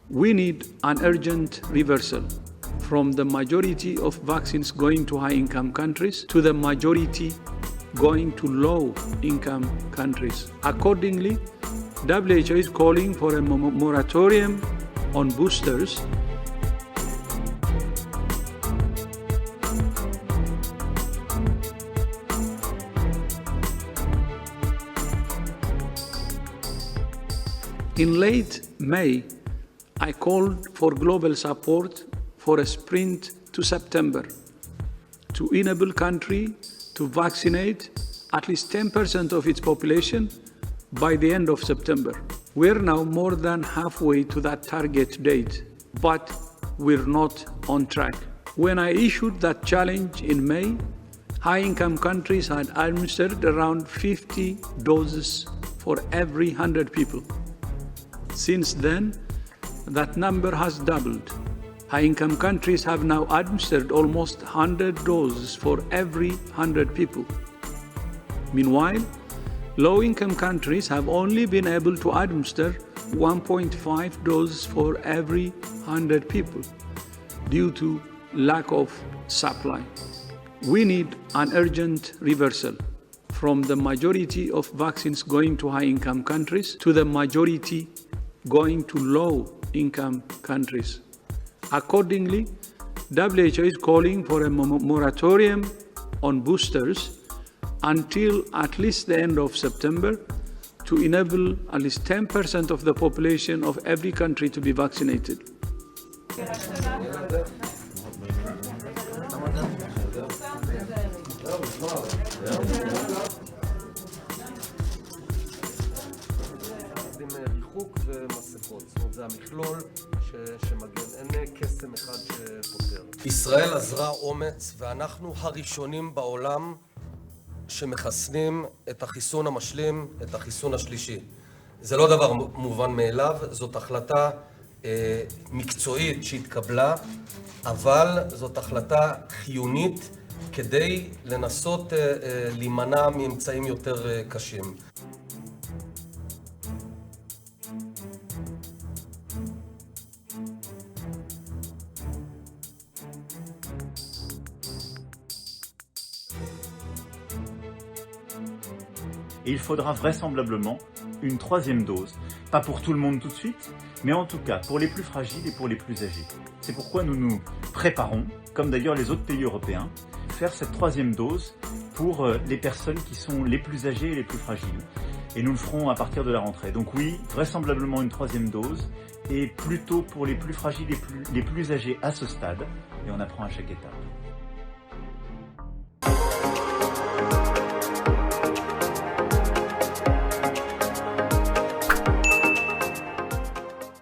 We need an urgent reversal from the majority of vaccines going to high-income countries to the majority going to low-income countries. Accordingly, WHO is calling for a moratorium on boosters. In late May, I called for global support for a sprint to September to enable countries to vaccinate at least 10% of its population by the end of September. We're now more than halfway to that target date, but we're not on track. When I issued that challenge in May, high-income countries had administered around 50 doses for every 100 people. Since then, that number has doubled. High-income countries have now administered almost 100 doses for every 100 people. Meanwhile, low-income countries have only been able to administer 1.5 doses for every 100 people due to lack of supply. We need an urgent reversal from the majority of vaccines going to high-income countries to the majority going to low-income countries. Accordingly, WHO is calling for a moratorium on boosters until at least the end of September to enable at least 10% of the population of every country to be vaccinated. ריחוק ומסכות, זאת אומרת זה המכלול שמגן, אין קסם אחד שפותר. ישראל עזרה אומץ ואנחנו הראשונים בעולם שמחסנים את החיסון המשלים, את החיסון השלישי. זה לא דבר מובן מאליו, זאת החלטה מקצועית שהתקבלה, אבל זאת החלטה חיונית כדי לנסות להימנע מאמצעים יותר קשים. Et il faudra vraisemblablement une troisième dose. Pas pour tout le monde tout de suite, mais en tout cas pour les plus fragiles et pour les plus âgés. C'est pourquoi nous nous préparons, comme d'ailleurs les autres pays européens, à faire cette troisième dose pour les personnes qui sont les plus âgées et les plus fragiles. Et nous le ferons à partir de la rentrée. Donc oui, vraisemblablement une troisième dose, et plutôt pour les plus fragiles et les plus âgés à ce stade, et on apprend à chaque étape.